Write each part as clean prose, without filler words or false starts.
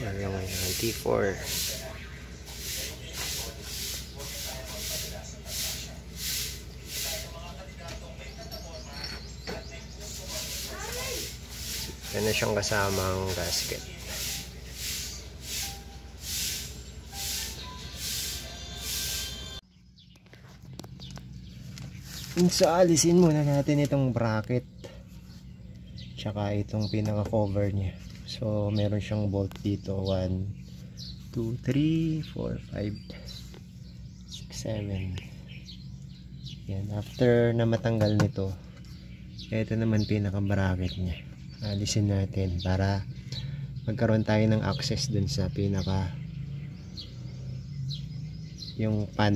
Yung T4. Yan na siyang kasamang gasket. So alisin muna natin itong bracket tsaka itong pinaka cover niya. So meron siyang bolt dito, 1, 2, 3, 4, 5, 6, 7. Yan, after na matanggal nito, ito naman pinaka bracket niya. Alisin natin para magkaroon tayo ng access dun sa pinaka yung pan,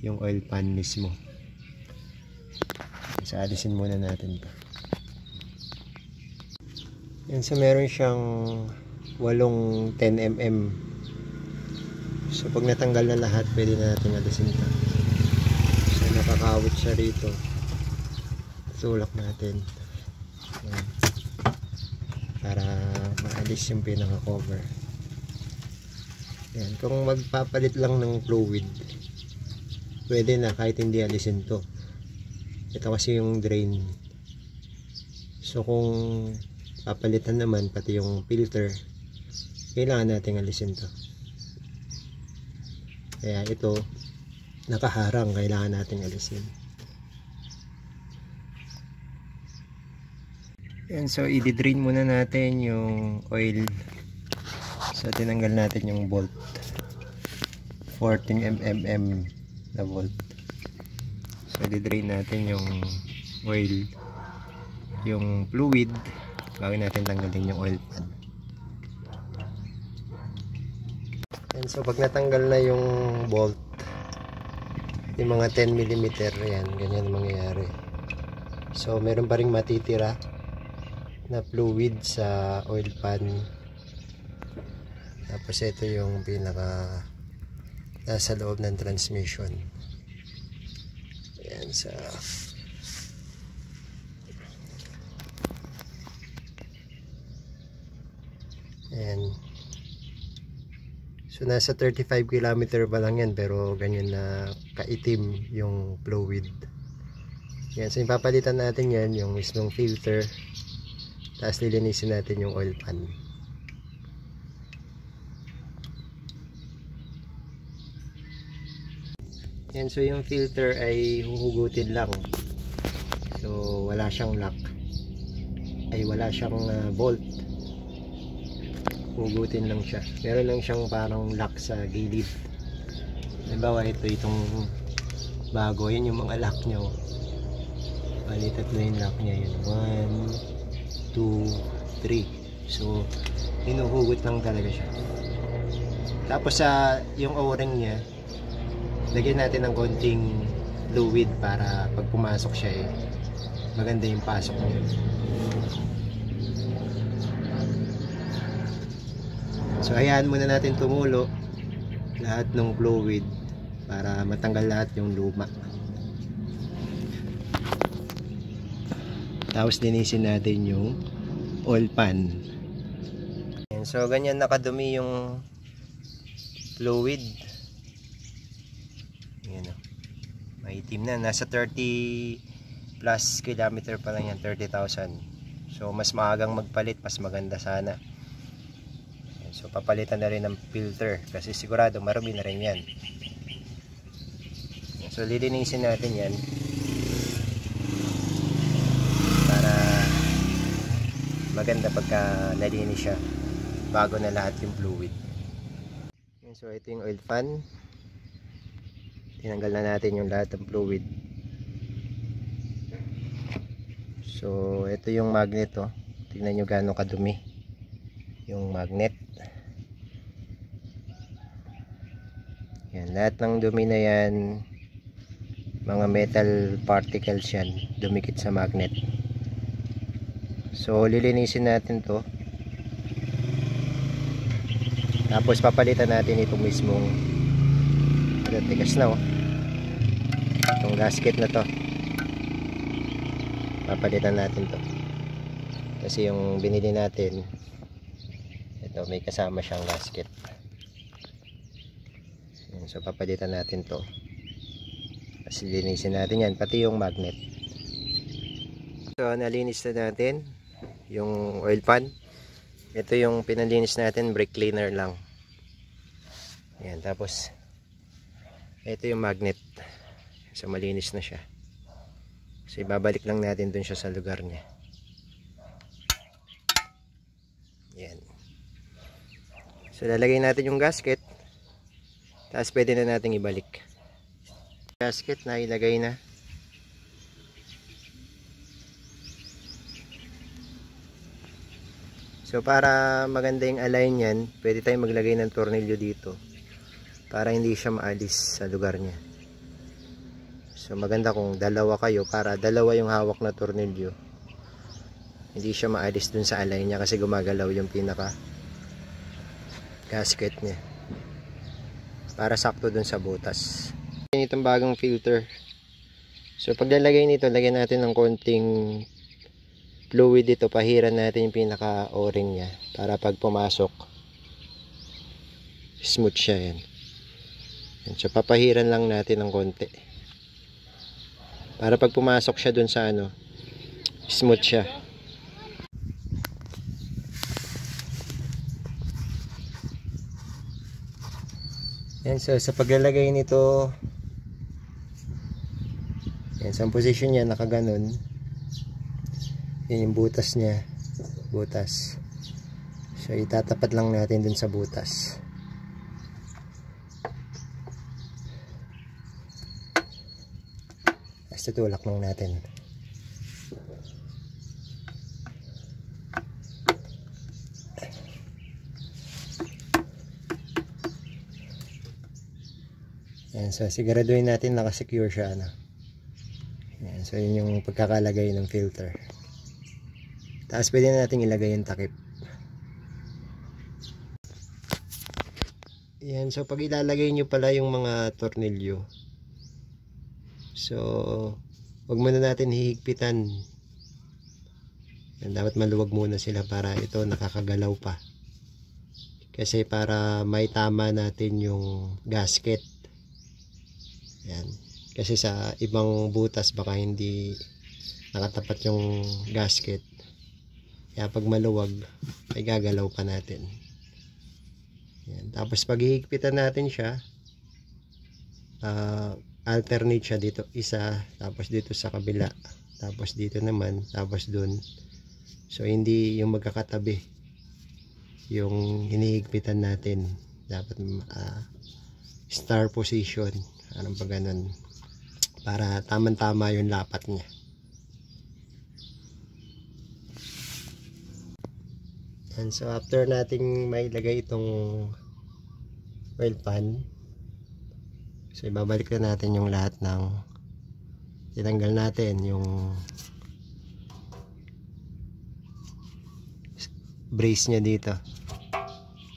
yung oil pan mismo. So alisin muna natin to. Yan, so meron siyang 8 10mm. So pag natanggal na lahat, pwede na natin alisin ito. So nakakawit siya rito. Tulak natin. Yan. Para maalis yung pinaka cover. Yan, kung magpapalit lang ng fluid, pwede na kahit hindi alisin to. Ito kasi yung drain. So kung papalitan naman pati yung filter, kailangan nating alisin to. Kaya ito nakaharang, kailangan nating alisin. Yan, so i-drain muna natin yung oil. So tinanggal natin yung bolt, 14mm na bolt. So i-drain natin yung oil, yung fluid, bago natin tanggalin yung oil pan. And so pag natanggal na yung bolt, yung mga 10mm, yan, ganyan mangyayari. So meron pa ring matitira na fluid sa oil pan. Tapos ito yung pinaka nasa loob ng transmission. Ayan, sa ayan. So nasa 35 km pa lang yan, pero ganyan na kaitim yung fluid. Yan, so ipapalitan natin yan, yung mismong filter. Tapos lilinisin natin yung oil pan. Yan, so yung filter ay huhugutin lang. So wala siyang lock. Ay wala siyang bolt. Hugutin lang siya. Meron lang siyang parang lock sa gilid. Halimbawa itong bago, yan yung mga lock niya. Bali tatlo yung lock niya. Yun, 1, 2, 3. So hinuhugot lang talaga siya. Tapos sa yung o-ring niya, lagyan natin ng konting fluid para pag pumasok siya maganda yung pasok niya. So hayaan muna natin tumulo lahat ng fluid para matanggal lahat yung luma. Tapos linisin natin yung oil pan. So ganyan nakadumi yung fluid. Ayan o, maitim na, nasa 30 plus kilometer pa lang yan, 30,000. So mas maagang magpalit, mas maganda sana. So papalitan na rin ng filter kasi sigurado marumi na rin yan. So lilinisin natin yan para maganda pagka nalinis siya bago na lahat yung fluid. So ito yung oil pan. Tinanggal na natin yung lahat ng fluid. So ito yung magnet oh. Tingnan nyo gaano kadumi yung magnet. Yan, lahat ng dumi na yan, mga metal particles yan, dumikit sa magnet. So lilinisin natin to. Tapos papalitan natin itong mismong tigas na oh. Itong gasket na to, papalitan natin to. Kasi yung binili natin, ito may kasama siyang gasket. So papalitan natin to. Kasi linisin natin yan, pati yung magnet. So nalinis na natin yung oil pan. Ito yung pinalinis natin, brake cleaner lang. Yan, tapos ito yung magnet. So malinis na siya. So ibabalik lang natin dun siya sa lugar niya. Yan. So lalagay natin yung gasket. Tapos pwede na natin ibalik. Gasket na ilagay na. So para maganda yung align yan, pwede tayong maglagay ng tornilyo dito para hindi siya maalis sa lugar niya. So maganda kung dalawa kayo para dalawa yung hawak na tornilyo. Hindi siya maalis dun sa align niya kasi gumagalaw yung pinaka gasket niya. Para sakto dun sa butas. Itong bagong filter. So paglalagay nito, lagyan natin ng konting fluid dito, pahiran natin yung pinaka o-ring niya para pag pumasok smooth siya yan. So papahiran lang natin ng konti para pag pumasok siya dun sa ano, smooth siya. Yan, so sa paglalagay nito, yan, sa position niya nakaganon. Yan yung butas niya, butas. So itatapat lang natin dun sa butas. Tapos tutulak lang natin. Yan, so siguraduhin natin nakasecure siya, ano. Yan, so yun yung pagkakalagay ng filter. Tapos pwede na natin ilagay yung takip. Yan, so pag ilalagay nyo pala yung mga tornilyo, so wag muna natin hihigpitan. Yan, dapat maluwag muna sila para ito nakakagalaw pa. Kasi para may tama natin yung gasket. Yan. Kasi sa ibang butas baka hindi nakatapat yung gasket. Kaya pag maluwag ay gagalaw pa natin. Yan. Tapos pag hihigpitan natin siya, alternate siya dito isa, tapos dito sa kabila, tapos dito naman, tapos dun. So hindi yung magkakatabi yung hinihigpitan natin. Dapat star position, anong pa ganun, para tamang-tama yung lapat niya. And so after nating mailagay itong oil pan, so ibabalik na natin yung lahat ng tinanggal natin yung brace niya dito.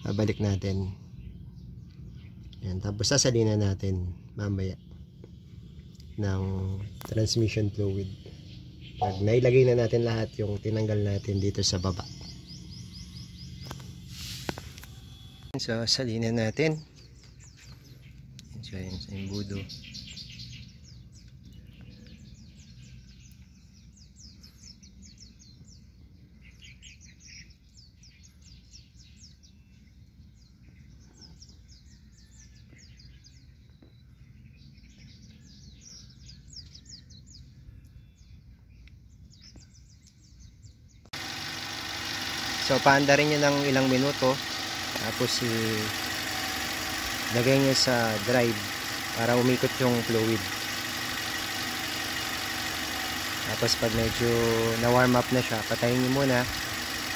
Babalik natin. Yan, tapos sasalinan natin mamaya ng transmission fluid. Pag nailagay na natin lahat yung tinanggal natin dito sa baba. So salinan natin. So yun sa imbudo. So paanda rin nyo ng ilang minuto. Tapos lagay nyo sa drive para umikot yung fluid. Tapos pag medyo na-warm up na siya, patayin nyo muna.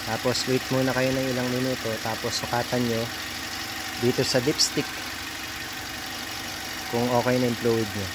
Tapos wait muna kayo ng ilang minuto. Tapos sukatan nyo dito sa dipstick kung okay na yung fluid nyo.